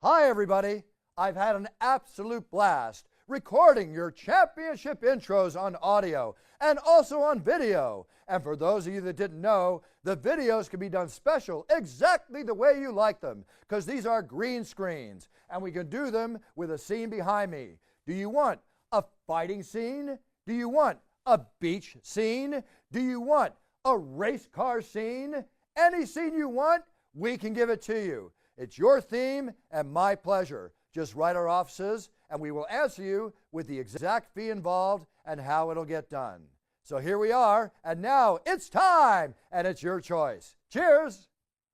Hi, everybody. I've had an absolute blast recording your championship intros on audio and also on video. And for those of you that didn't know, the videos can be done special exactly the way you like them because these are green screens and we can do them with a scene behind me. Do you want a fighting scene? Do you want a beach scene? Do you want a race car scene? Any scene you want, we can give it to you. It's your theme and my pleasure. Just write our offices and we will answer you with the exact fee involved and how it'll get done. So here we are, and now it's time, and it's your choice. Cheers!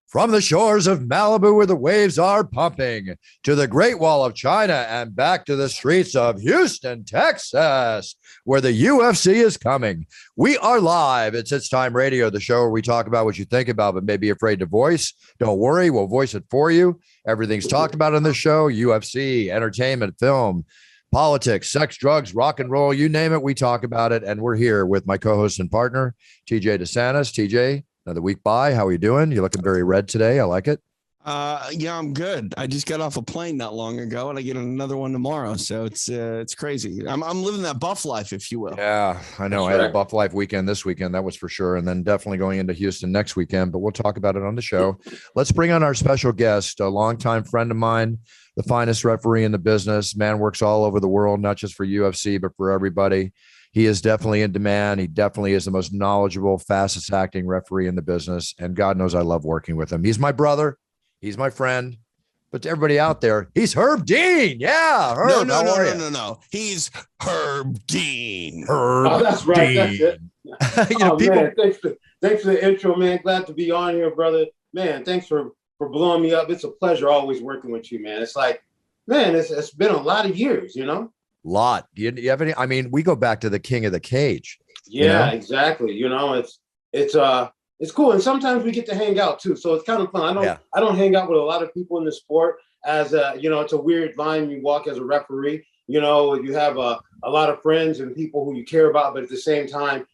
From the shores of Malibu where the waves are pumping, to the Great Wall of China and back to the streets of Houston, Texas, where the UFC is coming. We are live. It's Time Radio, the show where we talk about what you think about but may be afraid to voice. Don't worry, we'll voice it for you. Everything's talked about on the show: UFC, entertainment, film, politics, sex, drugs, rock and roll, you name it, we talk about it. And we're here with my co-host and partner, TJ DeSantis. TJ, another week by. How are you doing? You're looking very red today. I like it. Yeah, I'm good. I just got off a plane not long ago, and I get another one tomorrow. So it's crazy. I'm living that buff life, if you will. Yeah, I know. That's I had a buff life weekend this weekend. That was for sure. And then definitely going into Houston next weekend, but we'll talk about it on the show. Let's bring on our special guest, a longtime friend of mine, the finest referee in the business. Man works all over the world, not just for UFC, but for everybody. He is definitely in demand. He definitely is the most knowledgeable, fastest acting referee in the business. And God knows I love working with him. He's my brother. He's my friend. But to everybody out there, he's Herb Dean. Yeah, Herb. No. He's Herb Dean. Oh, that's right. Dean. That's it. Man, thanks for the intro, man. Glad to be on here, brother. Man, thanks for blowing me up. It's a pleasure always working with you, man. It's like, man, it's been a lot of years, you know? Lot. Do you have any? I mean, we go back to the King of the Cage. Yeah, exactly. You know, it's cool, and sometimes we get to hang out too, so it's kind of fun. I don't hang out with a lot of people in the sport. As it's a weird line you walk as a referee. You know, you have a lot of friends and people who you care about, but at the same time,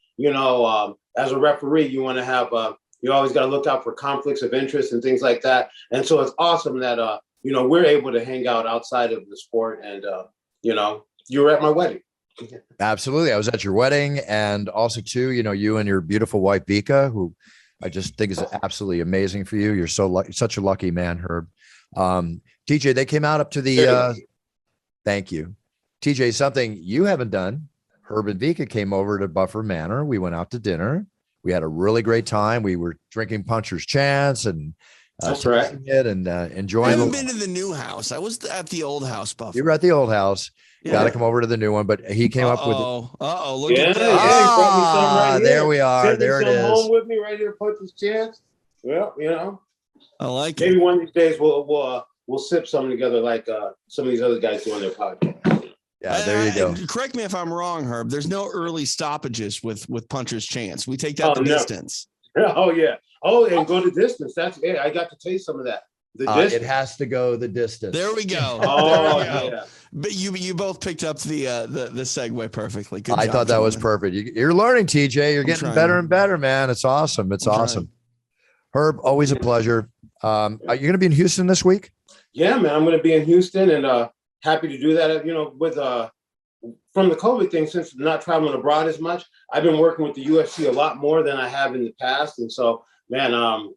as a referee, you want to have you always got to look out for conflicts of interest and things like that. And so it's awesome that we're able to hang out outside of the sport, and you were at my wedding. Absolutely. I was at your wedding. And also too, you and your beautiful wife, Bika, who I just think is absolutely amazing for you. You're such a lucky man, Herb. TJ, they came out up to the, thank you. TJ, something you haven't done. Herb and Vika came over to Buffer Manor. We went out to dinner. We had a really great time. We were drinking Puncher's Chance and that's right. It and enjoying. I haven't been to the new house. I was at the old house, Buffer. You were at the old house. Yeah. Got to come over to the new one, but he came up with. Look at that! Right there we are. There it is. Home with me right here, Puncher's Chance. Well, I like maybe one of these days we'll sip some together like some of these other guys do on their podcast. Yeah, there you go. Correct me if I'm wrong, Herb. There's no early stoppages with Puncher's Chance. We take that the distance. Oh yeah. Oh, and go the distance. I got to taste some of that. It has to go the distance. There we go. Yeah. But you both picked up the segue perfectly. Good I job, thought that was perfect. You're learning, TJ. You're getting better and better, man. It's awesome. It's awesome. Herb, always a pleasure. Are you going to be in Houston this week? Yeah, man. I'm going to be in Houston and happy to do that. With from the COVID thing, since not traveling abroad as much, I've been working with the UFC a lot more than I have in the past, and so. Man,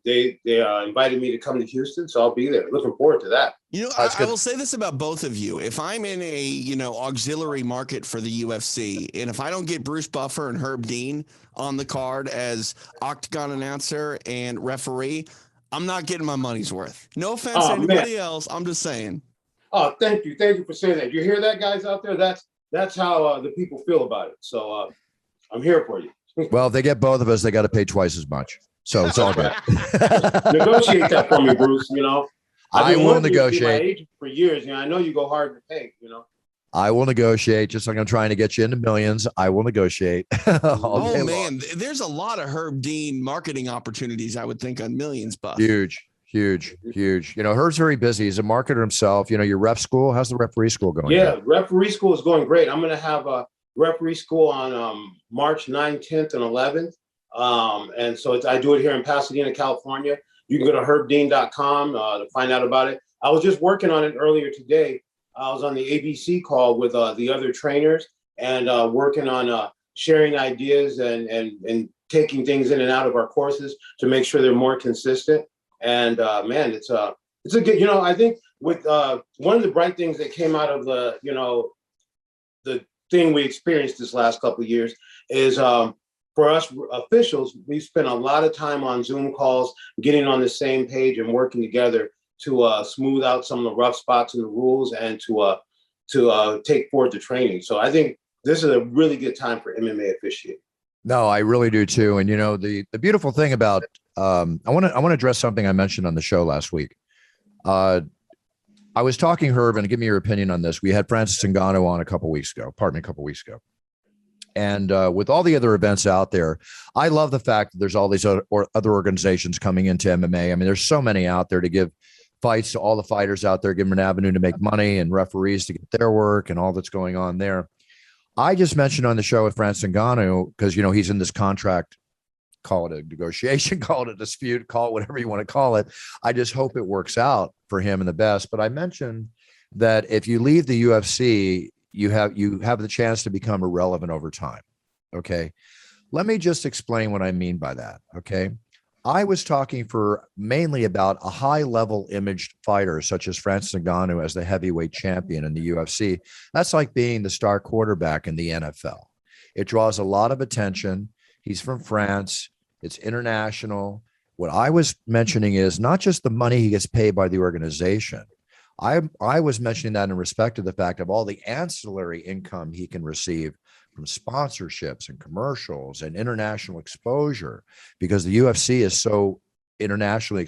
they invited me to come to Houston, so I'll be there. Looking forward to that. I will say this about both of you. If I'm in a, auxiliary market for the UFC, and if I don't get Bruce Buffer and Herb Dean on the card as Octagon announcer and referee, I'm not getting my money's worth. No offense to anybody else. I'm just saying. Oh, thank you. Thank you for saying that. You hear that, guys out there? That's how the people feel about it. So I'm here for you. Well, if they get both of us, they got to pay twice as much. So it's all good. Negotiate that for me, Bruce. I will negotiate. My agent for years. I know you go hard to pay. I will negotiate. Just like I'm trying to get you into millions, I will negotiate. Oh man, there's a lot of Herb Dean marketing opportunities. I would think on millions, Buff. Huge. Herb's very busy. He's a marketer himself. Your ref school. How's the referee school going? Yeah, referee school is going great. I'm going to have a referee school on March 9th, 10th, and 11th. And so I do it here in Pasadena, California. You can go to herbdean.com to find out about it. I was just working on it earlier today. I was on the ABC call with the other trainers and working on sharing ideas and taking things in and out of our courses to make sure they're more consistent. And man, it's a good, I think with one of the bright things that came out of the thing we experienced this last couple of years is for us officials, we spent a lot of time on Zoom calls, getting on the same page and working together to smooth out some of the rough spots in the rules and to take forward the training. So I think this is a really good time for MMA officiating. No, I really do too. And the beautiful thing about I want to address something I mentioned on the show last week. I was talking, Herb, and give me your opinion on this. We had Francis Ngannou on a couple weeks ago. And with all the other events out there, I love the fact that there's all these other organizations coming into MMA. I mean, there's so many out there to give fights to all the fighters out there, give them an avenue to make money and referees to get their work and all that's going on there. I just mentioned on the show with Francis Ngannou, because, he's in this contract, call it a negotiation, call it a dispute, call it whatever you want to call it. I just hope it works out for him and the best. But I mentioned that if you leave the UFC, you have the chance to become irrelevant over time. Okay. Let me just explain what I mean by that. Okay. I was talking mainly about a high-level imaged fighter such as Francis Ngannou as the heavyweight champion in the UFC. That's like being the star quarterback in the NFL. It draws a lot of attention. He's from France. It's international. What I was mentioning is not just the money he gets paid by the organization. I was mentioning that in respect to the fact of all the ancillary income he can receive from sponsorships and commercials and international exposure, because the UFC is so internationally,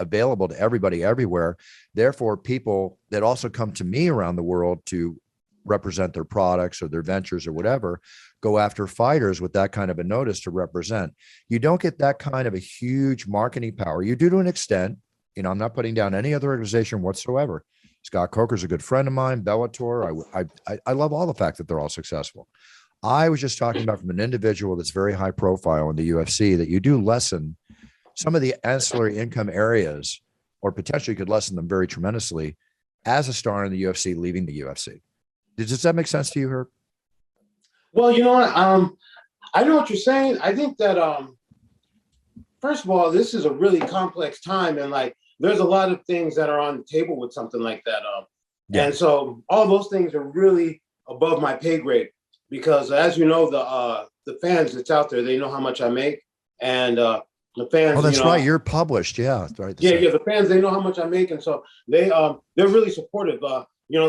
available to everybody everywhere. Therefore, people that also come to me around the world to represent their products or their ventures or whatever, go after fighters with that kind of a notice to represent. You don't get that kind of a huge marketing power. You do to an extent. I'm not putting down any other organization whatsoever. Scott Coker's a good friend of mine, Bellator. I love all the fact that they're all successful. I was just talking about from an individual that's very high profile in the UFC that you do lessen some of the ancillary income areas, or potentially could lessen them very tremendously as a star in the UFC leaving the UFC. Does that make sense to you, Herb? Well, you know what? I know what you're saying. I think that first of all, this is a really complex time, and there's a lot of things that are on the table with something like that. Yeah. And so all those things are really above my pay grade, because as you know, the fans that's out there, they know how much I make, and the fans. Oh, that's right. You're published. Yeah. That's right. The fans, they know how much I make. And so they're really supportive.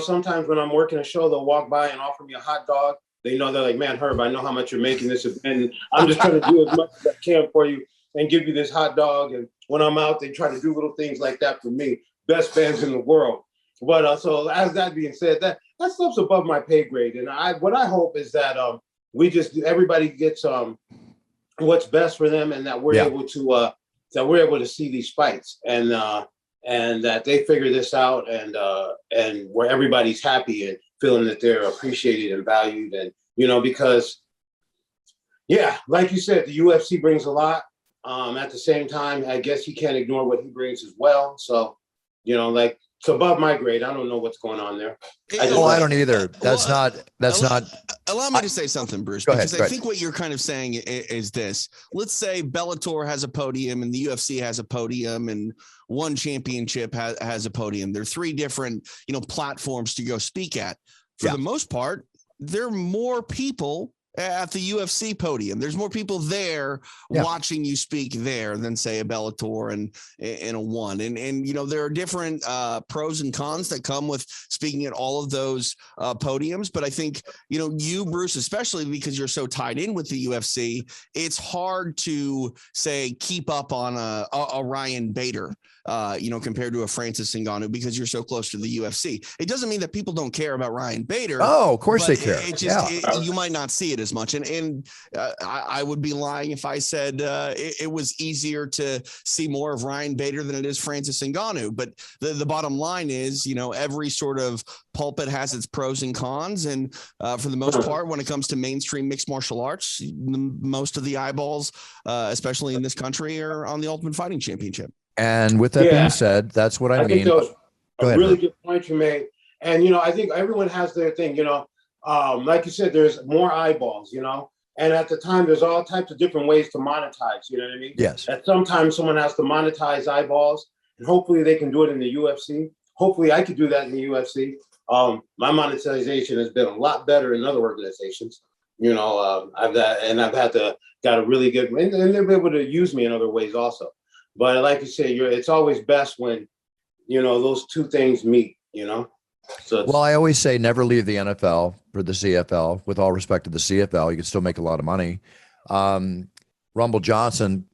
Sometimes when I'm working a show, they'll walk by and offer me a hot dog. They're like, man, Herb, I know how much you're making this event. I'm just trying to do as much as I can for you and give you this hot dog. And when I'm out, they try to do little things like that for me. Best fans in the world. But so as that being said, that stuff's above my pay grade. And what I hope is that everybody gets what's best for them, and that we're able to see these fights, and that they figure this out, and where everybody's happy and feeling that they're appreciated and valued. And because like you said, the UFC brings a lot. At the same time, I guess you can't ignore what he brings as well. So, it's above my grade. I don't know what's going on there. I don't either. That's not. Allow me to say something, Bruce. Go ahead. I think what you're kind of saying is this. Let's say Bellator has a podium and the UFC has a podium and one championship has a podium. There are three different, platforms to go speak at. For the most part, there are more people at the UFC podium. There's more people there watching you speak there than say a Bellator and a one. And there are different pros and cons that come with speaking at all of those podiums. But I think, you, Bruce, especially because you're so tied in with the UFC, it's hard to say keep up on a Ryan Bader, compared to a Francis Ngannou, because you're so close to the UFC. It doesn't mean that people don't care about Ryan Bader. Oh, of course they care. You might not see it as much. And I would be lying if I said it was easier to see more of Ryan Bader than it is Francis Ngannou. But the bottom line is, every sort of pulpit has its pros and cons. And for the most part, when it comes to mainstream mixed martial arts, most of the eyeballs, especially in this country, are on the Ultimate Fighting Championship. And with that being said, that's what I mean. Go ahead, really Herb. good point you made. And, I think everyone has their thing, like you said, there's more eyeballs, and at the time, there's all types of different ways to monetize, you know what I mean? Yes. At sometimes someone has to monetize eyeballs, and hopefully they can do it in the UFC. Hopefully I could do that in the UFC. My monetization has been a lot better in other organizations. I've got a really good, and they've been able to use me in other ways also. But like you say, it's always best when, those two things meet, So Well, I always say never leave the NFL for the CFL. With all respect to the CFL, you can still make a lot of money. Rumble Johnson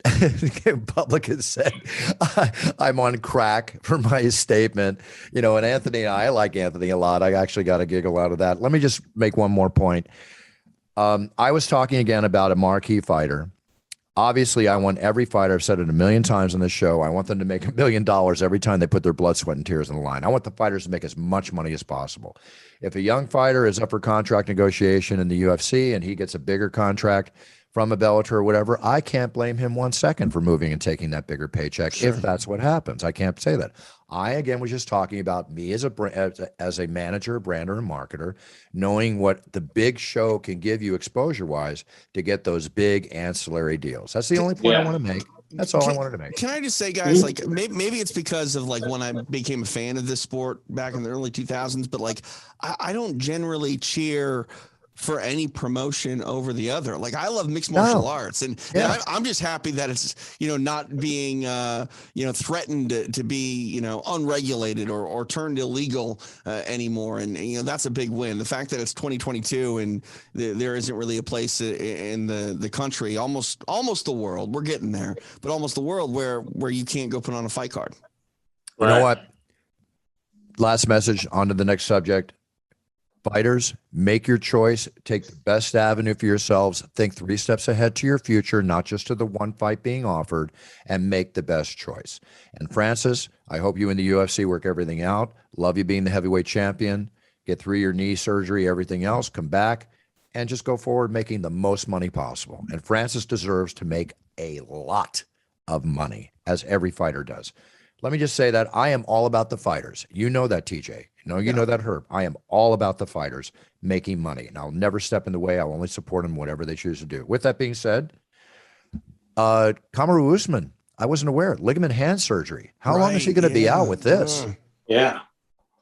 in public has said, I'm on crack for my statement. And Anthony, I like Anthony a lot. I actually got a giggle out of that. Let me just make one more point. I was talking again about a marquee fighter. Obviously, I want every fighter, I've said it a million times on this show, I want them to make $1 million every time they put their blood, sweat, and tears on the line. I want the fighters to make as much money as possible. If a young fighter is up for contract negotiation in the UFC and he gets a bigger contract from a Bellator or whatever, I can't blame him 1 second for moving and taking that bigger paycheck if that's what happens. I can't say that. I, again, was just talking about me as a manager, brander, and marketer, knowing what the big show can give you exposure-wise to get those big ancillary deals. That's the only point I want to make. That's all I wanted to make. Can I just say, guys, like maybe it's because of like when I became a fan of this sport back in the early 2000s, but like I don't generally cheer for any promotion over the other. Like I love mixed martial arts, and I'm just happy that it's not being threatened to be unregulated or turned illegal anymore. And that's a big win. The fact that it's 2022 and there isn't really a place in the country, almost the world, we're getting there, but almost the world where you can't go put on a fight card. You know what? Last message, on to the next subject. Fighters, make your choice. Take the best avenue for yourselves. Think 3 steps ahead to your future, not just to the one fight being offered, and make the best choice. And Francis, I hope you in the UFC work everything out. Love you being the heavyweight champion. Get through your knee surgery, everything else. Come back and just go forward making the most money possible. And Francis deserves to make a lot of money, as every fighter does. Let me just say that I am all about the fighters. You know that, TJ. You know that, Herb. I am all about the fighters making money, and I'll never step in the way. I'll only support them whatever they choose to do. With that being said, Kamaru Usman, I wasn't aware. Ligament hand surgery. How long is he going to be out with this? Yeah.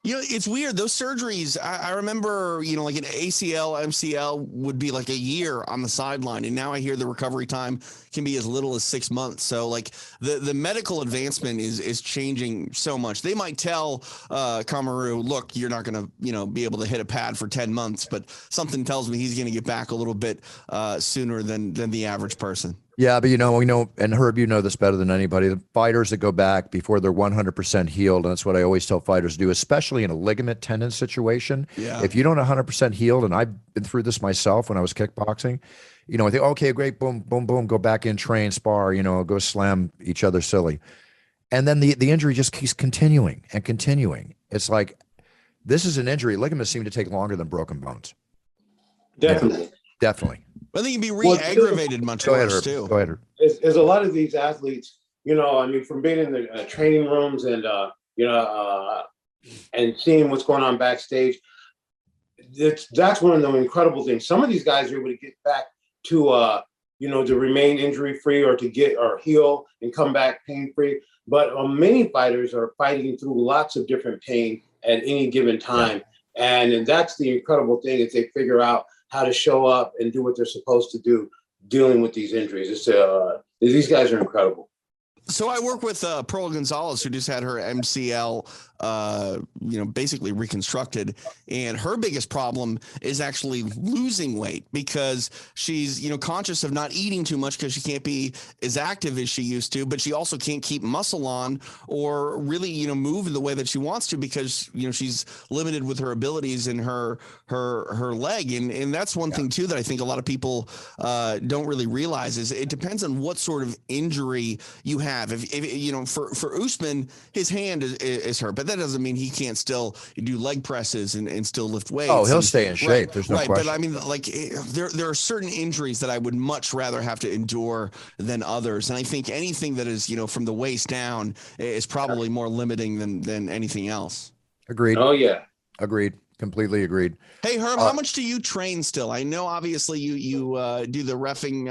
It's weird. Those surgeries, I remember, like an ACL, MCL would be like a year on the sideline. And now I hear the recovery time can be as little as 6 months. So like the medical advancement is changing so much. They might tell Kamaru, look, you're not going to, be able to hit a pad for 10 months, but something tells me he's going to get back a little bit sooner than the average person. Yeah, but we know, and Herb, you know this better than anybody, the fighters that go back before they're 100% healed, and that's what I always tell fighters to do, especially in a ligament tendon situation. Yeah. If you don't 100% healed, and I've been through this myself when I was kickboxing, I think, okay, great, boom, boom, boom, go back in, train, spar, go slam each other silly. And then the injury just keeps continuing and continuing. It's like, this is an injury. Ligaments seem to take longer than broken bones. Definitely. Yeah, definitely. I think you'd be re-aggravated much worse, too. Go ahead, Herb. There's a lot of these athletes, from being in the training rooms and, and seeing what's going on backstage, that's one of the incredible things. Some of these guys are able to get back to, to remain injury-free or to get or heal and come back pain-free. But many fighters are fighting through lots of different pain at any given time. Yeah. And that's the incredible thing is they figure out how to show up and do what they're supposed to do dealing with these injuries. These guys are incredible. So I work with Pearl Gonzalez, who just had her MCL, basically reconstructed. And her biggest problem is actually losing weight because she's, conscious of not eating too much because she can't be as active as she used to, but she also can't keep muscle on or really, move in the way that she wants to because, she's limited with her abilities in her leg. And that's one thing too, that I think a lot of people don't really realize is it depends on what sort of injury you have have. If you know, for Usman, his hand is hurt, but that doesn't mean he can't still do leg presses and still lift weights. Oh, he'll stay in shape. Right, There's no question. But I mean, like there are certain injuries that I would much rather have to endure than others, and I think anything that is, you know, from the waist down is probably more limiting than anything else. Agreed. Oh yeah. Agreed. Completely agreed. Hey Herb, how much do you train still? I know obviously you do the reffing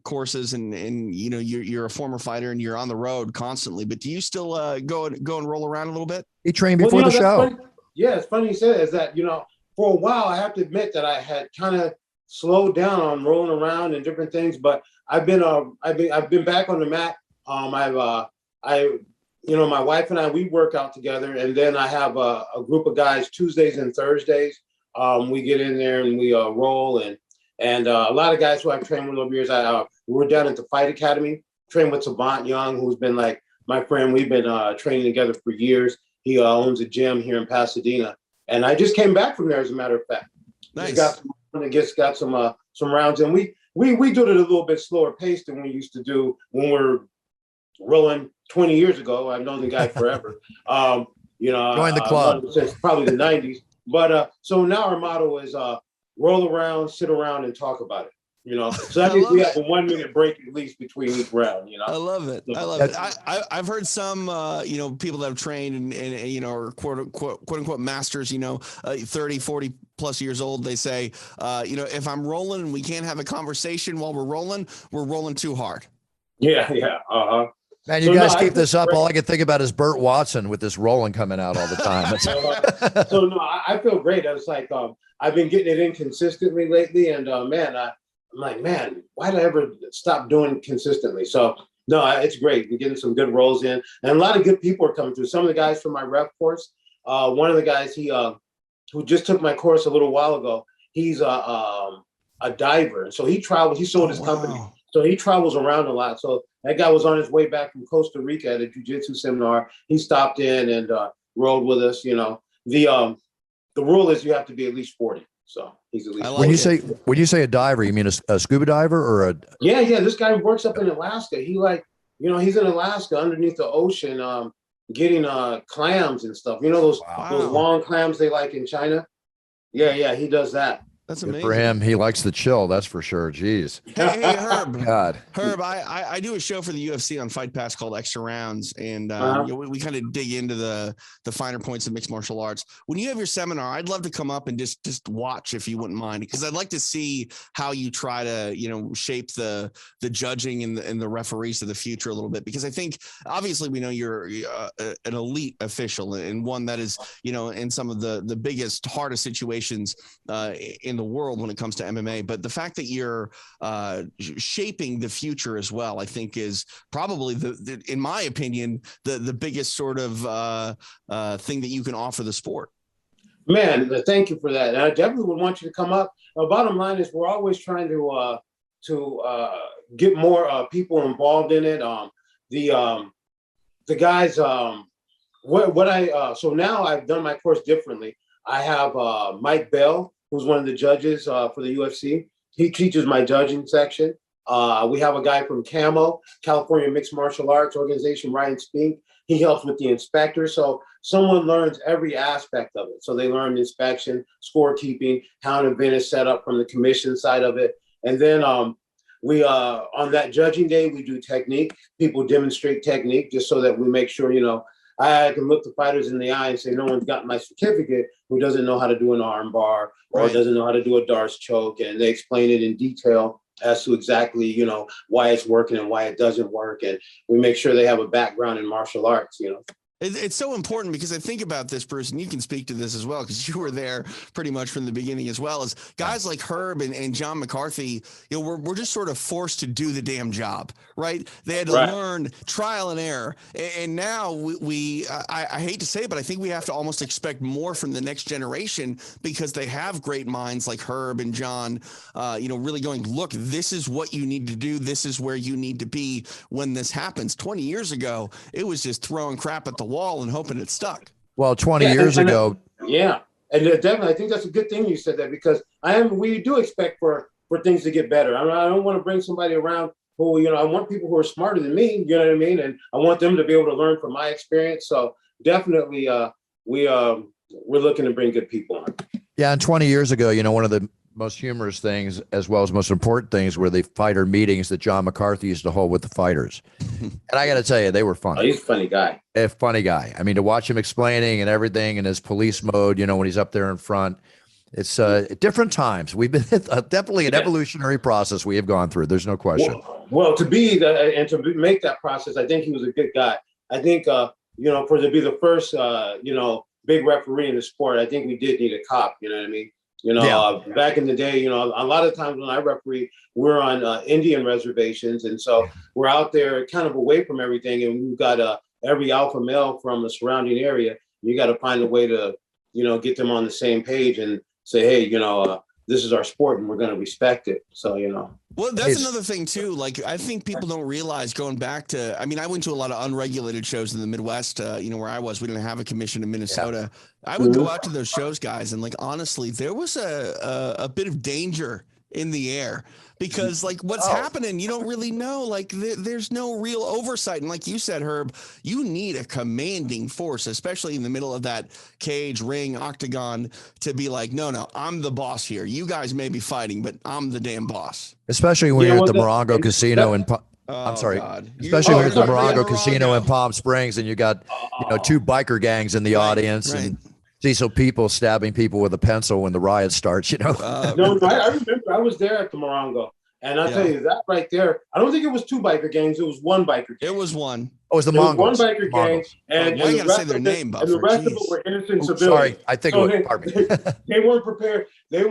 courses and you know you're a former fighter and you're on the road constantly, but do you still go and roll around a little bit? He trained before the show. Funny. Yeah, it's funny you said is that, you know, for a while I have to admit that I had kind of slowed down on rolling around and different things, but I've been back on the mat. You know, my wife and I, we work out together, and then I have a group of guys Tuesdays and Thursdays. We get in there and we roll, and a lot of guys who I've trained with over the years. We're down at the Fight Academy, trained with Savant Young, who's been like my friend. We've been training together for years. He owns a gym here in Pasadena, and I just came back from there, as a matter of fact. Nice. Got some rounds, and we do it a little bit slower pace than we used to do when we're rolling 20 years ago. I've known the guy forever. You know, join the club since probably the 90s. But so now our motto is roll around, sit around, and talk about it. You know, so that means we have a 1 minute break at least between each round. You know, I love it. I love it. I've heard some you know, people that have trained and you know, are quote unquote masters, you know, 30, 40 plus years old. They say, you know, if I'm rolling and we can't have a conversation while we're rolling too hard. Yeah. Man, you guys keep this up. All I can think about is Burt Watson with this rolling coming out all the time. So no, I feel great. I was like, I've been getting it in consistently lately, and man, I'm like, man, why did I ever stop doing consistently? So no, it's great. We're getting some good rolls in, and a lot of good people are coming through. Some of the guys from my rep course, one of the guys who just took my course a little while ago, he's a diver, so he traveled. He sold his company. So he travels around a lot. So that guy was on his way back from Costa Rica at a jiu-jitsu seminar. He stopped in and rode with us. You know, the rule is you have to be at least 40. So he's at least. When you say a diver, you mean a scuba diver or a? Yeah. This guy works up in Alaska. He he's in Alaska underneath the ocean, getting clams and stuff. You know those long clams they like in China. Yeah, he does that. That's amazing. Good for him. He likes the chill. That's for sure. Jeez. Hey, Herb. God. Herb, I do a show for the UFC on Fight Pass called Extra Rounds, and you know, we kind of dig into the finer points of mixed martial arts. When you have your seminar, I'd love to come up and just watch, if you wouldn't mind, because I'd like to see how you try to, you know, shape the judging and the referees of the future a little bit, because I think obviously we know you're an elite official and one that is, you know, in some of the biggest, hardest situations in the world when it comes to MMA, but the fact that you're shaping the future as well, I think is probably in my opinion, the biggest sort of thing that you can offer the sport. Man, thank you for that. And I definitely would want you to come up. Bottom line is we're always trying to get more people involved in it. The guys, so now I've done my course differently. I have Mike Bell, who's one of the judges for the UFC. He teaches my judging section. We have a guy from CAMO, California Mixed Martial Arts Organization, Ryan Spink. He helps with the inspector. So someone learns every aspect of it. So they learn inspection, scorekeeping, how an event is set up from the commission side of it. And then we on that judging day, we do technique. People demonstrate technique just so that we make sure, you know, I can look the fighters in the eye and say, no one's got my certificate who doesn't know how to do an arm bar or doesn't know how to do a Darce choke. And they explain it in detail as to exactly, you know, why it's working and why it doesn't work. And we make sure they have a background in martial arts, you know. It's so important because I think about this, Bruce, and you can speak to this as well, because you were there pretty much from the beginning as well, as guys like Herb and John McCarthy, you know, we're just sort of forced to do the damn job, right? They had to learn trial and error. And now I hate to say it, but I think we have to almost expect more from the next generation, because they have great minds like Herb and John, you know, really going, look, this is what you need to do. This is where you need to be when this happens. 20 years ago, it was just throwing crap at the wall and hoping it stuck. Well, 20 years ago. Yeah. And definitely, I think that's a good thing you said that, because we do expect for things to get better. I don't want to bring somebody around who, I want people who are smarter than me, you know what I mean? And I want them to be able to learn from my experience. So definitely we're looking to bring good people on. Yeah, and 20 years ago, one of the most humorous things, as well as most important things, were the fighter meetings that John McCarthy used to hold with the fighters. And I got to tell you, they were funny. Oh, he's a funny guy. A funny guy. I mean, to watch him explaining and everything in his police mode, when he's up there in front, it's different times. We've been definitely an evolutionary process we have gone through. There's no question. Well, to make that process, I think he was a good guy. I think, for to be the first, big referee in the sport, I think we did need a cop. You know what I mean? Back in the day, a lot of times when I referee, we're on Indian reservations. And so we're out there kind of away from everything. And we've got every alpha male from the surrounding area. You got to find a way to, get them on the same page and say, hey, this is our sport and we're going to respect it. So, Well, that's another thing too. Like, I think people don't realize going back to, I mean, I went to a lot of unregulated shows in the Midwest, where I was, we didn't have a commission in Minnesota. Yeah. I would go out to those shows, guys. And like, honestly, there was a bit of danger in the air because like what's happening, you don't really know, like there's no real oversight. And like you said, Herb, you need a commanding force, especially in the middle of that cage, ring, octagon, to be like, no, I'm the boss here. You guys may be fighting, but I'm the damn boss. Especially when you're at the Morongo Casino in I'm sorry. God. Especially when you're at the Morongo Casino in Palm Springs and you got, two biker gangs in the audience and see some people stabbing people with a pencil when the riot starts, No, I remember I was there at the Morongo. And I'll tell you that right there, I don't think it was two biker gangs. It was one biker gang. It was one. Oh, it was the Mongols. One biker gang. And you gotta say their name, and the rest of them were innocent civilians. Sorry, I think it was, pardon me. They weren't prepared. They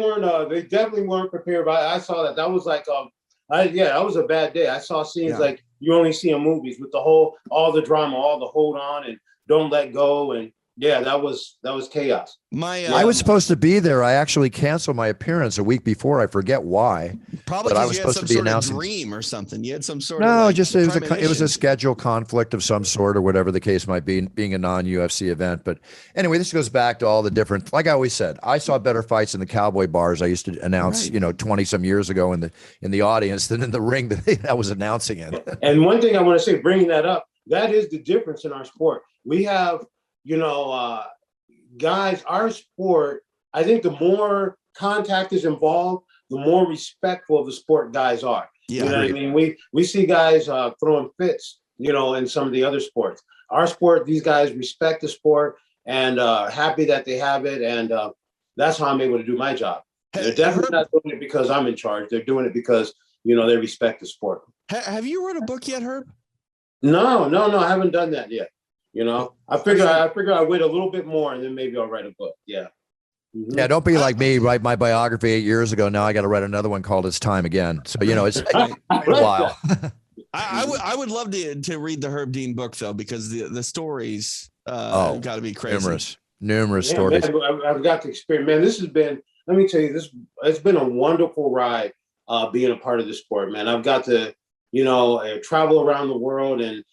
definitely weren't prepared. But I saw that. That was like, that was a bad day. I saw scenes like you only see in movies with all the drama, all the hold on and don't let go. And yeah, that was chaos. I was supposed to be there. I actually canceled my appearance a week before. I forget why. Probably because I was supposed to be announcing. Dream or something. You had some sort of it was a schedule conflict of some sort or whatever the case might be, being a non-UFC event. But anyway, this goes back to all the different. Like I always said, I saw better fights in the cowboy bars I used to announce, 20 some years ago in the audience than in the ring that I was announcing in. And one thing I want to say, bringing that up, that is the difference in our sport. We have. Guys, our sport, I think the more contact is involved, the more respectful of the sport guys are. Yeah, you know what I mean? We see guys throwing fits, in some of the other sports. Our sport, these guys respect the sport and happy that they have it. And that's how I'm able to do my job. They're definitely not doing it because I'm in charge. They're doing it because, they respect the sport. Have you wrote a book yet, Herb? No, I haven't done that yet. I figure I wait a little bit more and then maybe I'll write a book. Yeah. Mm-hmm. Yeah. Don't be like me. Write my biography 8 years ago. Now I got to write another one called It's Time Again. So, it's a while. I would love to read the Herb Dean book though, because the stories got to be crazy. Numerous stories. Man, I've got to experience, man. This has been, let me tell you this, it's been a wonderful ride being a part of the sport, man. I've got to, travel around the world and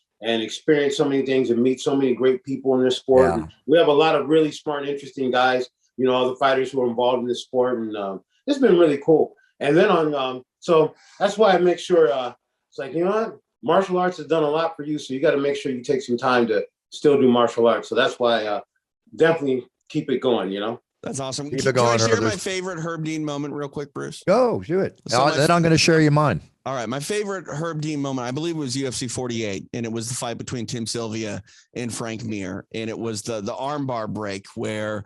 experience so many things and meet so many great people in this sport. Yeah. We have a lot of really smart, interesting guys, all the fighters who are involved in this sport. And it's been really cool. And then so that's why I make sure it's like, what? Martial arts has done a lot for you. So you got to make sure you take some time to still do martial arts. So that's why definitely keep it going, That's awesome. Keep it going, Can I share my favorite Herb Dean moment real quick, Bruce? Go, do it. Then I'm going to share you mine. All right. My favorite Herb Dean moment, I believe, was UFC 48, and it was the fight between Tim Sylvia and Frank Mir. And it was the armbar break where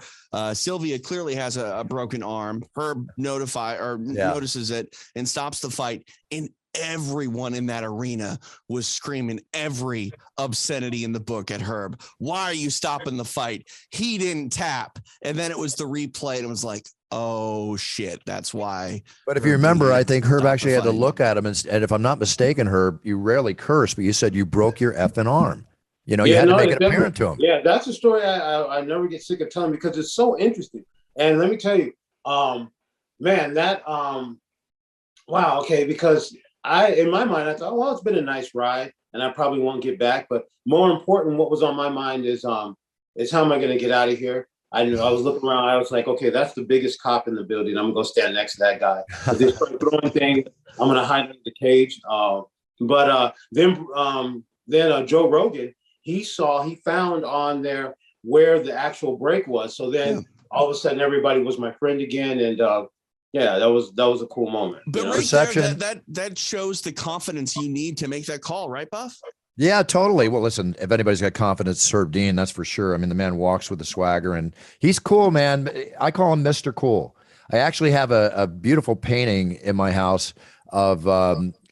Sylvia clearly has a broken arm. Herb notices it and stops the fight. And everyone in that arena was screaming every obscenity in the book at Herb. Why are you stopping the fight? He didn't tap. And then it was the replay, and it was like, oh shit, that's why. But if you remember, I think Herb actually had to look at him, and if I'm not mistaken, Herb, you rarely curse, but you said you broke your effing arm. You had to make it apparent to him. Yeah, that's a story I never get sick of telling because it's so interesting. And let me tell you, man, that wow, okay, because in my mind, I thought, well, it's been a nice ride and I probably won't get back. But more important, what was on my mind is how am I going to get out of here? I was looking around. I was like, okay, that's the biggest cop in the building. I'm going to go stand next to that guy. If they start throwing things, I'm going to hide in the cage. But then Joe Rogan, he found on there where the actual break was. So then all of a sudden everybody was my friend again. And yeah, that was a cool moment. But right there, that shows the confidence you need to make that call, right, Buff? Yeah, totally. Well, listen, if anybody's got confidence, Herb Dean, that's for sure. I mean, the man walks with the swagger, and he's cool, man. I call him Mr. Cool. I actually have a beautiful painting in my house of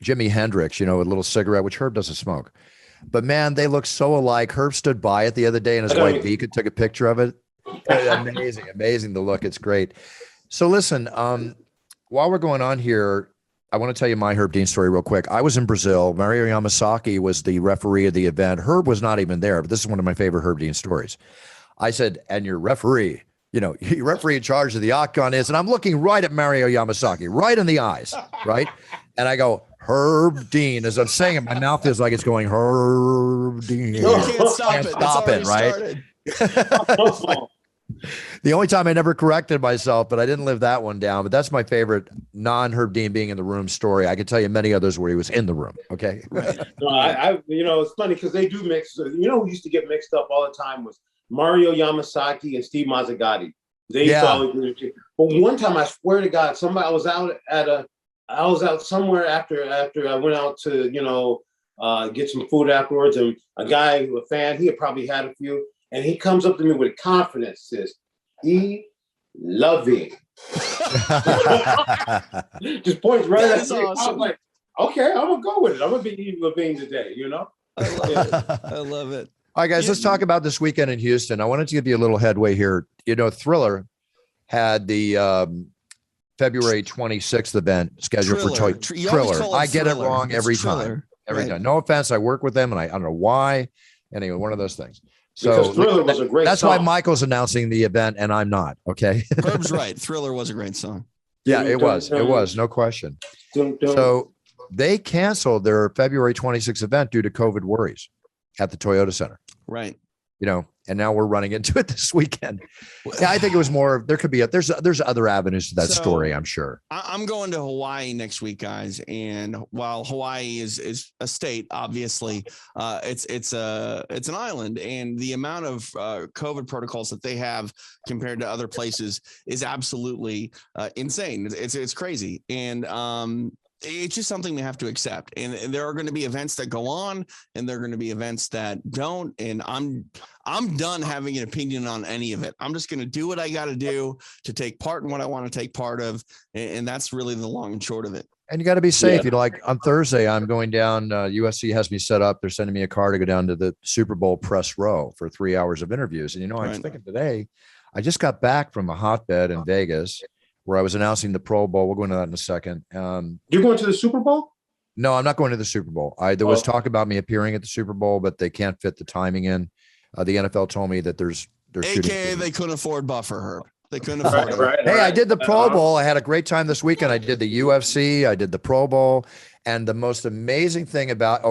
Jimi Hendrix, you know, a little cigarette, which Herb doesn't smoke. But, man, they look so alike. Herb stood by it the other day, and his wife, Vika, took a picture of it. Amazing the look. It's great. So, listen, while we're going on here, I want to tell you my Herb Dean story real quick. I was in Brazil. Mario Yamasaki was the referee of the event. Herb was not even there, but this is one of my favorite Herb Dean stories. I said, and your referee, you know, your referee in charge of the octagon is, and I'm looking right at Mario Yamasaki, right in the eyes, right? And I go, Herb Dean. As I'm saying it, my mouth feels like it's going, Herb Dean. You can't stop it, right? The only time I never corrected myself, but I didn't live that one down. But that's my favorite non-Herb Dean being in the room story. I could tell you many others where he was in the room. Okay. No, you know, it's funny because they do mix. You know, who used to get mixed up all the time was Mario Yamasaki and Steve Mazzagatti. They but one time, I swear to God, I was out somewhere after I went out to, you know, get some food afterwards, and a guy, a fan, he had probably had a few. And he comes up to me with confidence, says, loving. Just points right at me. Awesome. I'm like, okay, I'm going to go with it. I'm going to be Eve Levine today, you know? I love it. I love it. All right, guys, let's talk about this weekend in Houston. I wanted to give you a little headway here. You know, Thriller had the February 26th event scheduled for Triller. I get it wrong every time. Every time. No offense. I work with them, and I don't know why. Anyway, one of those things. So Thriller was a great that's song. why Michael's announcing the event and I'm not. Okay. Herb's right. Thriller was a great song. Yeah, it was. It was. No question. So they canceled their February 26th event due to COVID worries at the Toyota Center. Right. You know, and now we're running into it this weekend. Yeah, I think it was more. There could be there's other avenues to that story, I'm sure. I'm going to Hawaii next week, guys. And while Hawaii is a state, obviously, it's an island, and the amount of COVID protocols that they have compared to other places is absolutely insane. It's crazy, and it's just something we have to accept. And there are going to be events that go on, and there are going to be events that don't. And I'm done having an opinion on any of it. I'm just going to do what I got to do to take part in what I want to take part of. And that's really the long and short of it. And you got to be safe. Yeah. You know, like on Thursday, I'm going down. USC has me set up. They're sending me a car to go down to the Super Bowl press row for 3 hours of interviews. And, you know, I was thinking today, I just got back from a hotbed in Vegas where I was announcing the Pro Bowl. We'll go into that in a second. You're going to the Super Bowl? No, I'm not going to the Super Bowl. There was talk about me appearing at the Super Bowl, but they can't fit the timing in. The NFL told me that they're AKA they couldn't afford Buffer, Herb. They couldn't afford it. Hey, I did the Pro Bowl. I had a great time this weekend. I did the UFC. I did the Pro Bowl. And the most amazing thing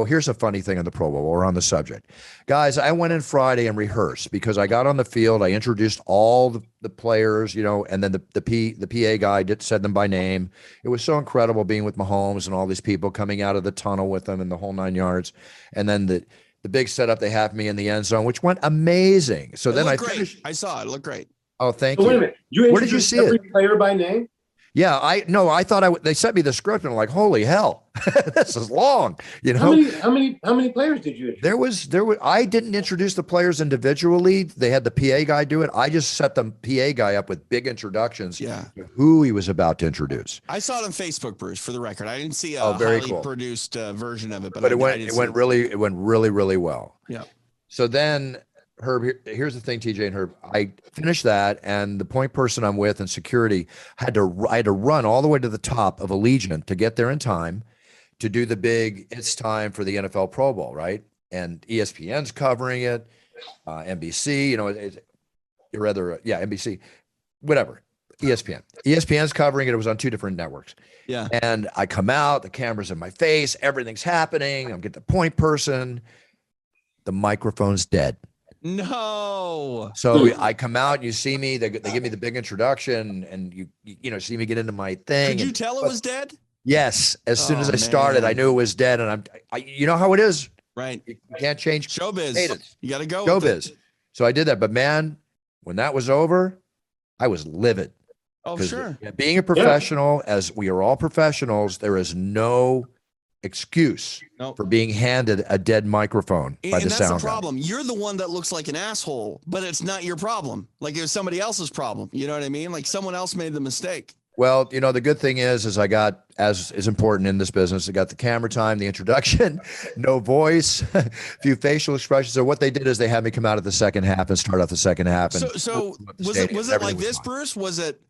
here's a funny thing on the Pro Bowl. We're on the subject. Guys, I went in Friday and rehearsed because I got on the field. I introduced all the players, you know, and then the PA guy said them by name. It was so incredible being with Mahomes and all these people coming out of the tunnel with them and the whole 9 yards. And then the big setup, they have me in the end zone, which went amazing. So then I finished. I saw it. It looked great. Oh, thank you. Wait a minute. Where did you see every player by name? Yeah, I thought they sent me the script and I'm like, holy hell, this is long. You know, how many players did you introduce? There were. I didn't introduce the players individually. They had the PA guy do it. I just set the PA guy up with big introductions. Yeah, who he was about to introduce. I saw it on Facebook, Bruce. For the record, I didn't see a highly produced version of it, but it went really well. Yeah. So then, Herb, here's the thing, TJ and Herb. I finished that, and the point person I'm with and security I had to run all the way to the top of Allegiant to get there in time to do the big it's time for the NFL Pro Bowl, right? And ESPN's covering it, NBC, you know, NBC, whatever, ESPN's covering it. It was on 2 different networks. Yeah. And I come out, the camera's in my face, everything's happening. I'm getting the point person, the microphone's dead. No. So I come out, you see me, they give me the big introduction, and you see me get into my thing. Could you tell it was dead? Yes. As soon as Oh, I started, I man. knew it was dead. And you know how it is. Right. You can't change Showbiz. cadence. You got to go with Showbiz. it. So I did that. But man, when that was over, I was livid. Oh, Because sure. being a professional, as we are all professionals, there is no excuse for being handed a dead microphone by the And that's the sound guy. problem. You're the one that looks like an asshole, but it's not your problem. Like it was somebody else's problem. You know what I mean? Like someone else made the mistake. Well, you know, the good thing is I got, as is important in this business, I got the camera time, the introduction, no voice, a few facial expressions. So what they did is they had me come out at the second half and start off the second half. And So was it like this, Bruce? Was it?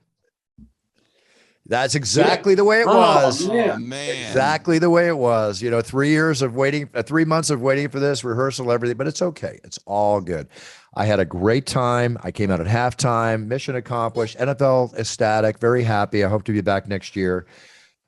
That's exactly the way it was. Oh, man. Exactly the way it was. You know, 3 years of waiting, 3 months of waiting for this rehearsal, everything, but it's okay. It's all good. I had a great time. I came out at halftime, mission accomplished, NFL ecstatic, very happy. I hope to be back next year.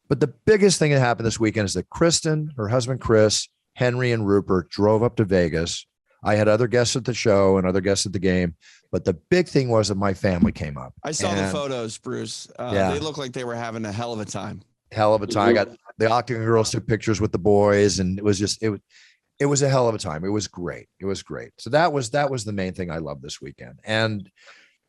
But the biggest thing that happened this weekend is that Kristen, her husband, Chris, Henry, and Rupert drove up to Vegas. I had other guests at the show and other guests at the game. But the big thing was that my family came up. I saw the photos, Bruce. They look like they were having a hell of a time. Hell of a time. I got the Octagon girls took pictures with the boys, and it was just it was a hell of a time. It was great. It was great. So that was the main thing I loved this weekend. And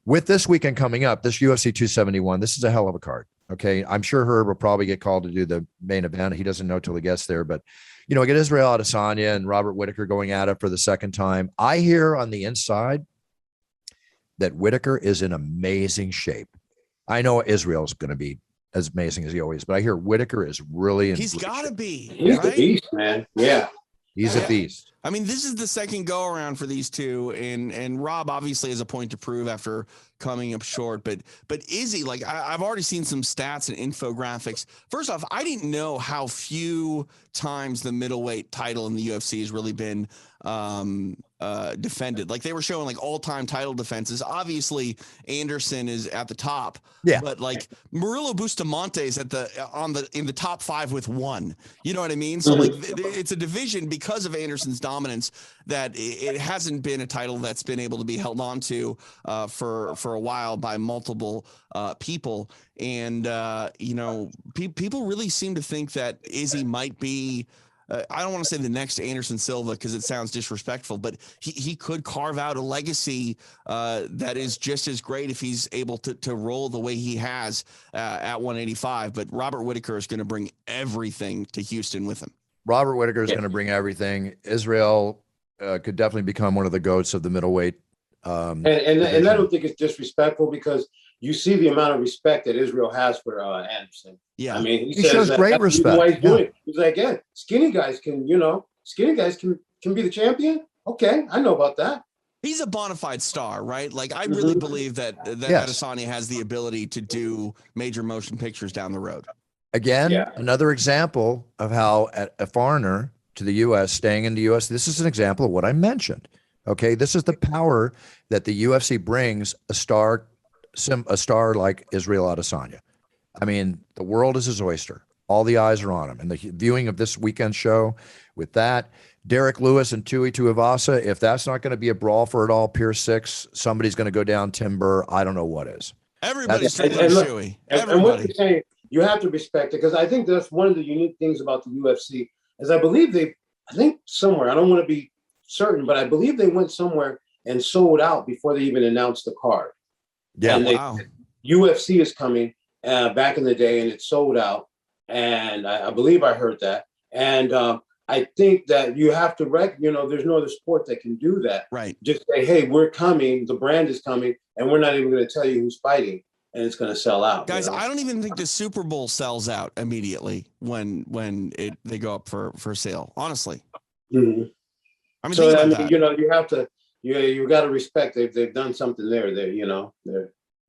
with this weekend coming up, this UFC 271, this is a hell of a card. Okay, I'm sure Herb will probably get called to do the main event. He doesn't know till he gets there, but you know, I get Israel Adesanya and Robert Whittaker going at it for the second time. I hear on the inside that Whittaker is in amazing shape. I know Israel's going to be as amazing as he always, but I hear Whittaker is really in. He's got to be. He's a beast, man. Yeah. He's a beast. I mean, this is the second go around for these two, and Rob obviously has a point to prove after coming up short. But Izzy, like I've already seen some stats and infographics. First off, I didn't know how few times the middleweight title in the UFC has really been defended. Like they were showing like all-time title defenses. Obviously, Anderson is at the top. Yeah. But like Murillo Bustamante is in the top 5 with 1. You know what I mean? So like it's a division because of Anderson's dominance that it hasn't been a title that's been able to be held on to for a while by multiple people. And you know, people really seem to think that Izzy might be I don't want to say the next Anderson Silva because it sounds disrespectful, but he could carve out a legacy that is just as great if he's able to roll the way he has at 185. But Robert Whittaker is going to bring everything to Houston with him. Robert Whittaker is going to bring everything. Israel could definitely become one of the GOATs of the middleweight. And I don't think it's disrespectful because you see the amount of respect that Israel has for Anderson. Yeah, I mean, he shows great respect. Why he's doing it. He's like, yeah, skinny guys can be the champion. Okay, I know about that. He's a bona fide star, right? Like I really believe that Adesanya has the ability to do major motion pictures down the road. Again, another example of how a foreigner to the U.S. staying in the U.S. This is an example of what I mentioned. Okay, this is the power that the UFC brings a star like Israel Adesanya. I mean, the world is his oyster. All the eyes are on him. And the viewing of this weekend show with that, Derek Lewis and Tui Tuivasa, if that's not going to be a brawl for it all, Pier 6, somebody's going to go down Timber. I don't know what is. Everybody's training Tui. And what you're saying, you have to respect it because I think that's one of the unique things about the UFC is I believe I think somewhere, I don't want to be certain, but I believe they went somewhere and sold out before they even announced the card. Yeah, and UFC is coming back in the day, and it sold out. And I believe I heard that. And I think that you have to there's no other sport that can do that. Right. Just say, hey, we're coming, the brand is coming, and we're not even going to tell you who's fighting, and it's going to sell out. Guys, I don't even think the Super Bowl sells out immediately when they go up for sale. Honestly. Mm-hmm. I mean, you have to, you got to respect they've done something there. They're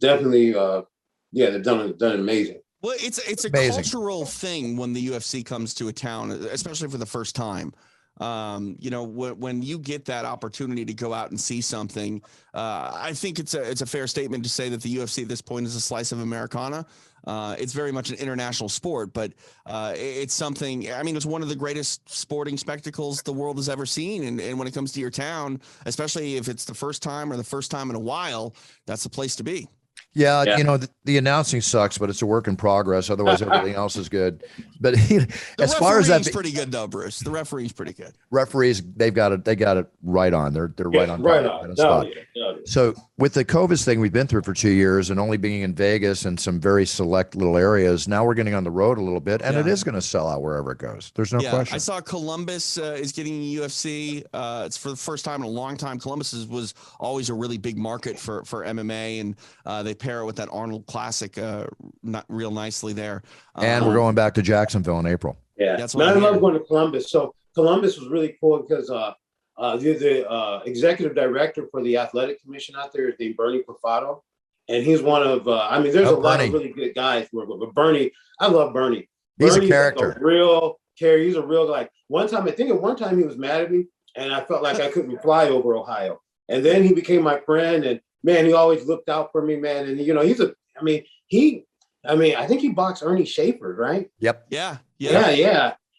definitely, they've done amazing. Well, it's a amazing cultural thing when the UFC comes to a town, especially for the first time. When you get that opportunity to go out and see something, I think it's a fair statement to say that the UFC at this point is a slice of Americana. It's very much an international sport, but it's something, I mean, it's one of the greatest sporting spectacles the world has ever seen. And when it comes to your town, especially if it's the first time or the first time in a while, that's the place to be. Yeah, Yeah. you know, the announcing sucks, but it's a work in progress. Otherwise, everything else is good. But as far as that, referee's pretty good though, Bruce. The referee's pretty good. referees, they got it right on. They're right on Right top, on. right No, spot. yeah. So with the COVID thing we've been through for 2 years and only being in Vegas and some very select little areas, now we're getting on the road a little bit, and it is going to sell out wherever it goes. There's no question. I saw Columbus is getting UFC. It's for the first time in a long time. Columbus was always a really big market for MMA, and they pair it with that Arnold Classic not real nicely there. And we're going back to Jacksonville in April. Yeah, that's what I love going to Columbus. So Columbus was really cool because the executive director for the athletic commission out there is named Bernie Profato, and he's one of I mean, there's a lot of really good guys. But Bernie, I love Bernie. He's Bernie's a character. like a real character. He's a real guy. I think at one time he was mad at me, and I felt like I couldn't fly over Ohio. And then he became my friend, and man, he always looked out for me, man. And you know, I think he boxed Ernie Schaefer, right? Yep. Yeah.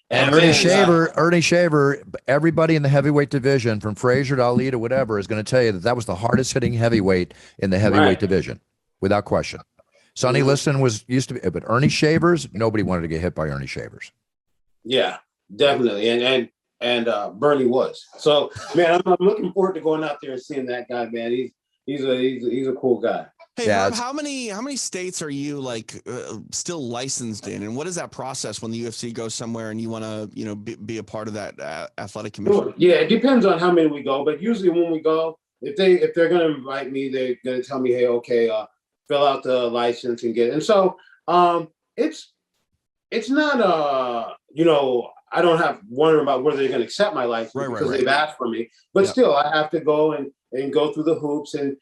And Ernie Shaver, everybody in the heavyweight division, from Frazier to Ali to whatever, is going to tell you that was the hardest hitting heavyweight in the heavyweight division, without question. Sonny Liston used to be, but Ernie Shavers, nobody wanted to get hit by Ernie Shavers. Yeah, definitely, and Bernie was. So, man, I'm looking forward to going out there and seeing that guy, man. He's a cool guy. Hey, Herb, how many states are you still licensed in, and what is that process when the UFC goes somewhere and you want to be a part of that athletic commission? Yeah, it depends on how many we go, but usually when we go, if they're going to invite me, they're going to tell me, hey, okay, fill out the license and get it. And so it's not I don't have wondering about whether they're going to accept my license because they've asked for me, but still I have to go and go through the hoops and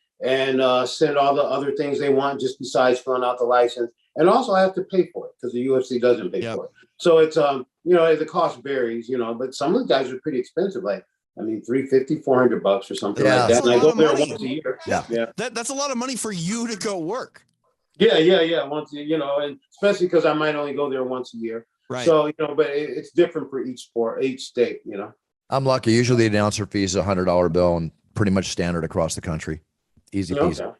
send all the other things they want just besides filling out the license. And also I have to pay for it because the UFC doesn't pay for it. So it's, the cost varies, but some of the guys are pretty expensive. Like, I mean, $350, $400 or something like that. And I go there once a year. Yeah. That's a lot of money for you to go work. Yeah. Once, and especially because I might only go there once a year. Right. So, but it's different for each sport, each state, I'm lucky. Usually the announcer fee is $100 bill and pretty much standard across the country. Easy peasy. Okay.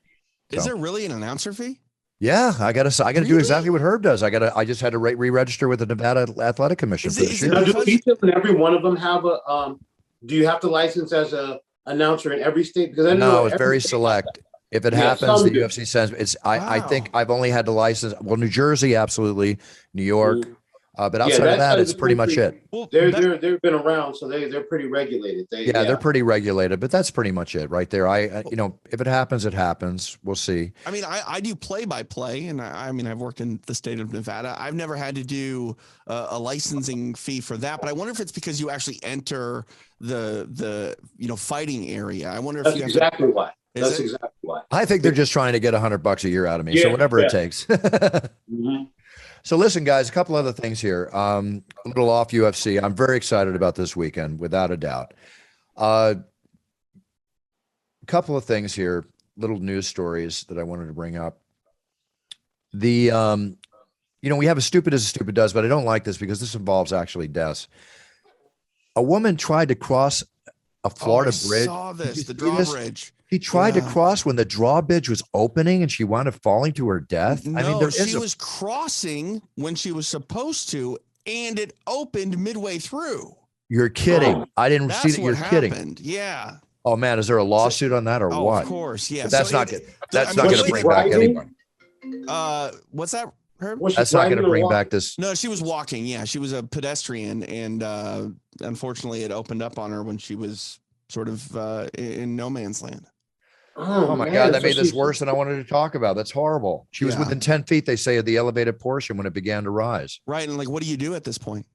Is there really an announcer fee? Yeah, I gotta do exactly what Herb does. I just had to re-register with the Nevada Athletic Commission. Do each and every one of them have a do you have to license as a announcer in every state? Because I know it's very select. If it happens, the UFC sends it's I think I've only had to license New Jersey, absolutely, New York. But outside of that, it's pretty much it. Well, they've been around, so they're pretty regulated. They're pretty regulated, but that's pretty much it right there. If it happens, it happens. We'll see. I mean, I do play-by-play, and I've worked in the state of Nevada. I've never had to do a licensing fee for that, but I wonder if it's because you actually enter the fighting area. I wonder if that's exactly why. That's exactly why. I think they're just trying to get $100 a year out of me. So whatever it takes. So listen, guys, a couple other things here. A little off UFC. I'm very excited about this weekend, without a doubt. A couple of things here, little news stories that I wanted to bring up. We have a stupid as a stupid does, but I don't like this because this involves actually deaths. A woman tried to cross a Florida bridge. I saw this, the drawbridge. She tried to cross when the drawbridge was opening and she wound up falling to her death. No, she was crossing when she was supposed to, and it opened midway through. You're kidding. I didn't see that. You're kidding. Yeah. Oh man, is there a lawsuit on that or what? Of course, yeah. But that's not good. That's not going to bring back anyone. What's that, Herb? That's not going to bring back this. No, she was walking. Yeah, she was a pedestrian, and unfortunately, it opened up on her when she was sort of in no man's land. Oh my God, that made this worse than I wanted to talk about. That's horrible. She was within 10 feet, they say, of the elevated portion when it began to rise. Right. And what do you do at this point?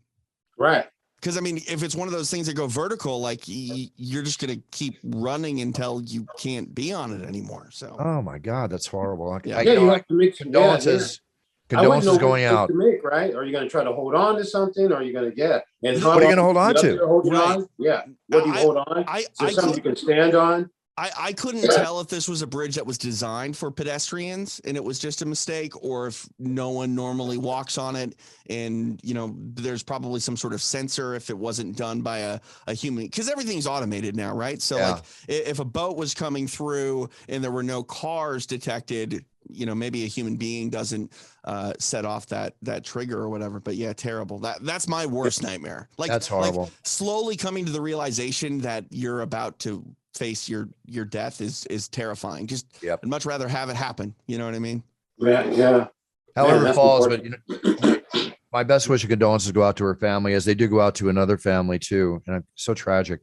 Right. Because, I mean, if it's one of those things that go vertical, you're just going to keep running until you can't be on it anymore. So. Oh my God, that's horrible. You have to make condolences. Condolences going out. To make, right? Are you going to try to hold on to something? Or are you going to get? And what are you going to hold on to? On? Yeah. What do you hold on? Is there something you can stand on? I couldn't tell if this was a bridge that was designed for pedestrians and it was just a mistake, or if no one normally walks on it. And, there's probably some sort of sensor if it wasn't done by a human, because everything's automated now, right? So if a boat was coming through and there were no cars detected, maybe a human being doesn't set off that trigger or whatever. But yeah, terrible. That's my worst nightmare. Like, that's horrible. Like slowly coming to the realization that you're about to face your death is terrifying. Just I'd much rather have it happen. You know what I mean? Yeah. However it falls, but my best wish and condolences go out to her family, as they do go out to another family too. And so tragic.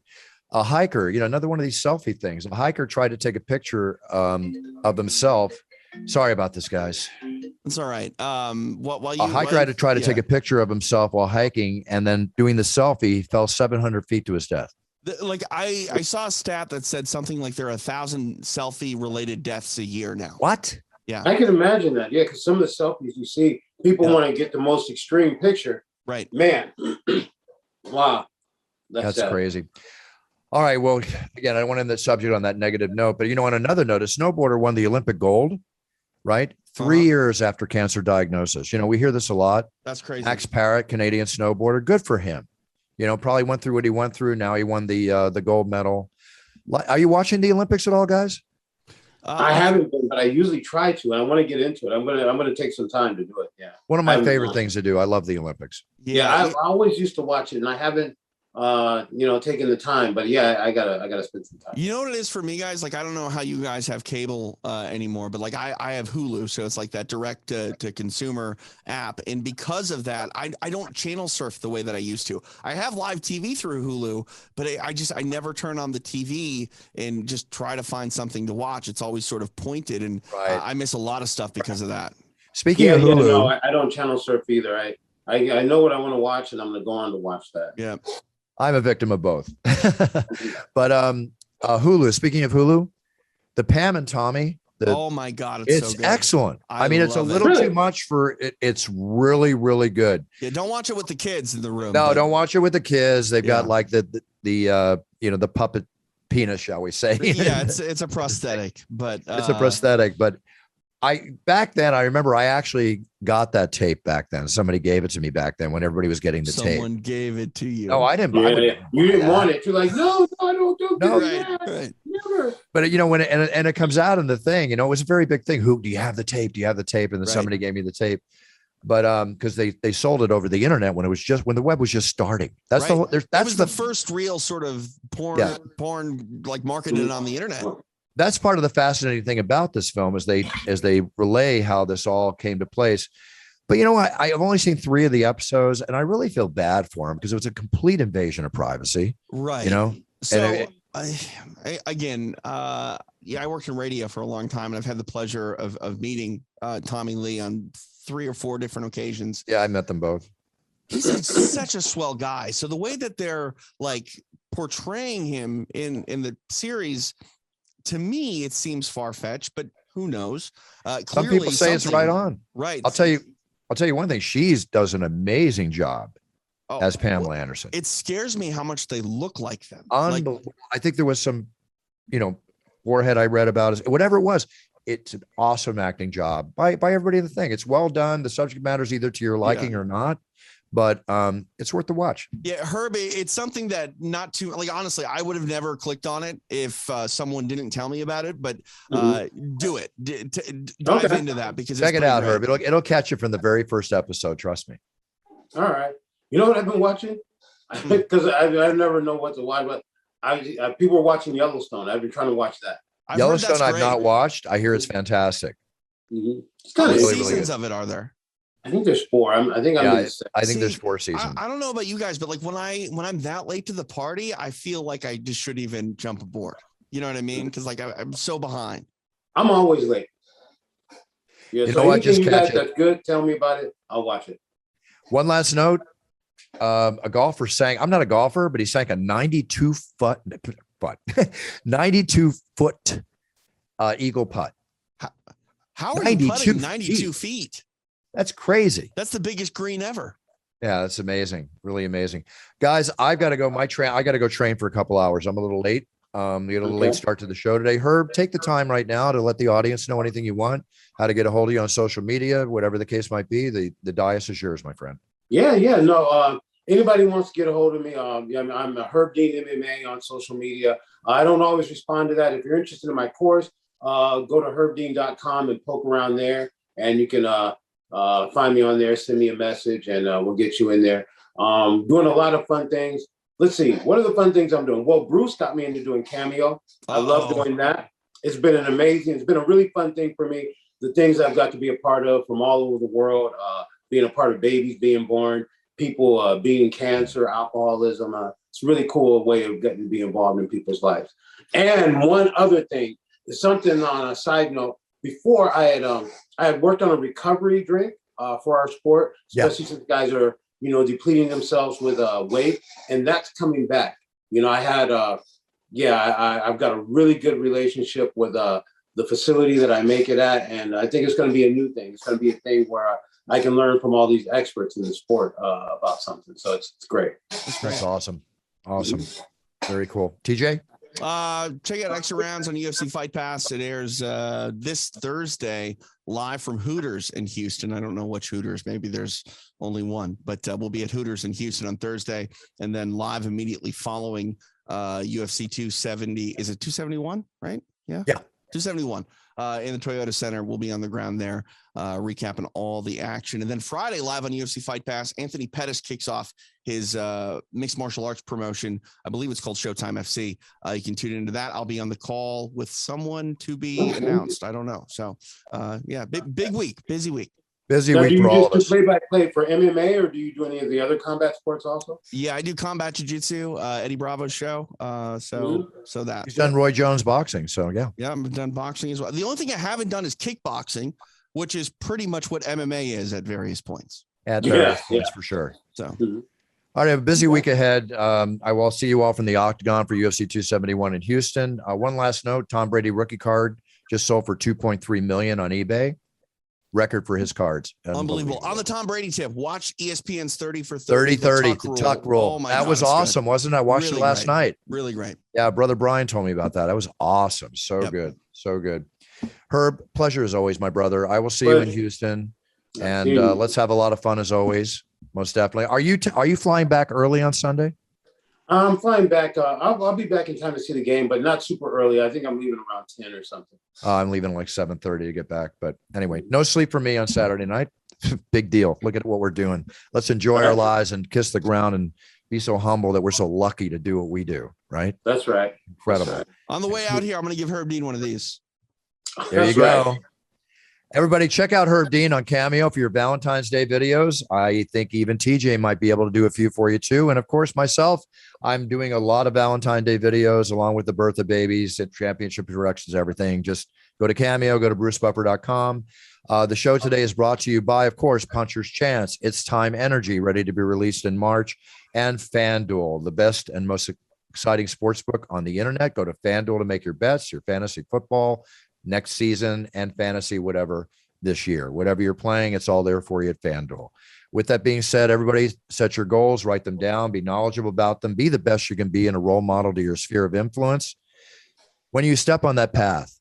A hiker, another one of these selfie things. A hiker tried to take a picture of himself. Sorry about this, guys. It's all right. A hiker had to try to take a picture of himself while hiking, and then doing the selfie, he fell 700 feet to his death. I saw a stat that said something like there are 1,000 selfie related deaths a year now. What? Yeah, I can imagine that. Yeah, because some of the selfies you see, people want to get the most extreme picture. Right. Man. Wow. That's crazy. All right. Well, again, I don't want to end the subject on that negative note, but on another note, a snowboarder won the Olympic gold, right? 3 years after cancer diagnosis. We hear this a lot. That's crazy. Max Parrott, Canadian snowboarder. Good for him. Probably went through what he went through. Now he won the gold medal. Are you watching the Olympics at all, guys? I haven't been, but I usually try to, and I want to get into it. I'm gonna take some time to do it. Yeah. One of my favorite things to do. I love the Olympics. Yeah, I always used to watch it, and I haven't taking the time, but yeah, I gotta spend some time. You know what it is for me, guys? Like, I don't know how you guys have cable anymore, but like I have Hulu, so it's like that direct to consumer app. And because of that, I don't channel surf the way that I used to. I have live TV through Hulu, but I never turn on the TV and just try to find something to watch. It's always sort of pointed, and I miss a lot of stuff because of that. Speaking of Hulu, no, I don't channel surf either. I know what I want to watch, and I'm gonna go on to watch that. Yeah. I'm a victim of both. But Hulu, speaking of Hulu, the Pam and Tommy. Oh my God. It's so good. excellent. I mean, it's a little too much for it. It's really, really good. Yeah. Don't watch it with the kids in the room. No, don't watch it with the kids. They've got like the puppet penis, shall we say. Yeah. It's a prosthetic, but it's a prosthetic, but back then, I remember I actually got that tape back then. Somebody gave it to me back then when everybody was getting the tape. Someone gave it to you. No, I didn't. You didn't want it. You're like, no, I don't do that. Right. Never. But when it comes out in the thing, it was a very big thing. Do you have the tape? Do you have the tape? And then somebody gave me the tape. But because they sold it over the internet when the web was just starting. That's the first real sort of porn like marketed on the internet. That's part of the fascinating thing about this film as they relay how this all came to place. But I've only seen 3 of the episodes, and I really feel bad for him because it was a complete invasion of privacy. Right. So I worked in radio for a long time, and I've had the pleasure of meeting Tommy Lee on 3 or 4 different occasions. Yeah, I met them both. He's such a swell guy. So the way that they're like portraying him in the series, to me, it seems far-fetched, but who knows? Some people say it's right on. Right. I'll tell you one thing. She does an amazing job as Pamela Anderson. It scares me how much they look like them. Unbelievable. I think there was some, forehead I read about whatever it was. It's an awesome acting job by everybody in the thing. It's well done. The subject matter is either to your liking or not. But it's worth the watch. Yeah, Herb, it's something that not too honestly, I would have never clicked on it if someone didn't tell me about it. But do it, dive into that because check it out, Herb. It'll catch you from the very first episode. Trust me. All right. You know what I've been watching? Because I never know what to watch. But people are watching Yellowstone. I've been trying to watch that. Yellowstone, I've not watched. I hear it's fantastic. Mm-hmm. How many seasons of it are there? I think there's 4. I think there's 4 seasons. I don't know about you guys, but like when I'm that late to the party, I feel like I just shouldn't even jump aboard. You know what I mean? Because like I'm so behind. I'm always late. Yeah, so what? Just catch it. That's good. Tell me about it. I'll watch it. One last note. A golfer sank. I'm not a golfer, but he sank a 92 foot eagle putt. How are you putting 92 feet? That's crazy. That's the biggest green ever. Yeah, that's amazing. Really amazing. Guys, I've got to go. I got to go train for a couple hours. I'm a little late. We had a little late start to the show today. Herb, take the time right now to let the audience know anything you want, how to get a hold of you on social media, whatever the case might be. The dais is yours, my friend. Yeah. No, anybody wants to get a hold of me, I'm a Herb Dean MMA on social media. I don't always respond to that. If you're interested in my course, go to herbdean.com and poke around there, and you can find me on there, send me a message, and we'll get you in there. Doing a lot of fun things. Let's see, what are the fun things I'm doing? Well, Bruce got me into doing Cameo. I love doing that. It's been it's been a really fun thing for me. The things I've got to be a part of from all over the world, being a part of babies being born, people beating cancer, alcoholism. It's a really cool way of getting to be involved in people's lives. And one other thing, something on a side note, before I had worked on a recovery drink for our sport, especially since guys are, depleting themselves with weight, and that's coming back. I had, I've got a really good relationship with the facility that I make it at, and I think it's going to be a new thing. It's going to be a thing where I can learn from all these experts in the sport about something. So it's great. That's awesome. Awesome. Very cool. TJ? Check out Extra Rounds on UFC Fight Pass. It airs this Thursday live from Hooters in Houston. I don't know which Hooters. Maybe there's only one, but we'll be at Hooters in Houston on Thursday, and then live immediately following UFC 270. Is it 271? Right? Yeah. 271 in the Toyota Center. We'll be on the ground there, recapping all the action. And then Friday, live on UFC Fight Pass, Anthony Pettis kicks off his mixed martial arts promotion. I believe it's called Showtime FC. You can tune into that. I'll be on the call with someone to be announced. I don't know. So, big week, busy week. Busy now, week do you for all just of us. do play-by-play for MMA, or do you do any of the other combat sports also? Yeah, I do combat jiu-jitsu, Eddie Bravo's show. So that He's done Roy Jones boxing. So yeah, I've done boxing as well. The only thing I haven't done is kickboxing, which is pretty much what MMA is at various points. At various points for sure. So. All right, have a busy week ahead. I will see you all from the Octagon for UFC 271 in Houston. One last note: Tom Brady rookie card just sold for $2.3 million on eBay. Record for his cards. Unbelievable. On the Tom Brady tip, watch ESPN's 30 for 30 30 the tuck rule. Oh my that God, was awesome, good. wasn't it? I watched it last night. Really great. Yeah, brother Brian told me about that. That was awesome. So good. So good. Herb, pleasure as always, my brother. I will see you in Houston, and let's have a lot of fun as always. Most definitely. Are you flying back early on Sunday? I'm flying back. I'll be back in time to see the game, but not super early. I think I'm leaving around 10 or something. I'm leaving like 7:30 to get back. But anyway, no sleep for me on Saturday night. Big deal. Look at what we're doing. Let's enjoy our lives and kiss the ground and be so humble that we're so lucky to do what we do. Right? That's right. Incredible. That's right. On the way out here, I'm going to give Herb Dean one of these. There you go. Everybody, check out Herb Dean on Cameo for your Valentine's Day videos. I think even TJ might be able to do a few for you too. And of course, myself, I'm doing a lot of Valentine's Day videos along with the birth of babies and championship directions, everything. Just go to Cameo, go to brucebuffer.com. The show today is brought to you by, of course, Puncher's Chance. It's Time Energy, ready to be released in March. And FanDuel, the best and most exciting sports book on the internet. Go to FanDuel to make your bets, your fantasy football, next season, and fantasy, whatever this year. Whatever you're playing, it's all there for you at FanDuel. With that being said, everybody set your goals, write them down, be knowledgeable about them, be the best you can be, and a role model to your sphere of influence. When you step on that path,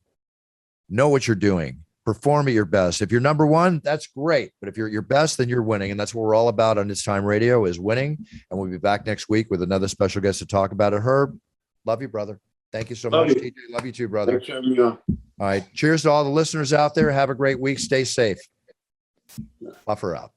know what you're doing. Perform at your best. If you're number one, that's great. But if you're at your best, then you're winning. And that's what we're all about on It's Time Radio, is winning. And we'll be back next week with another special guest to talk about it. Herb, love you, brother. Thank you so much, TJ. Love you too, brother. Thanks for having me on. All right. Cheers to all the listeners out there. Have a great week. Stay safe. Buffer out.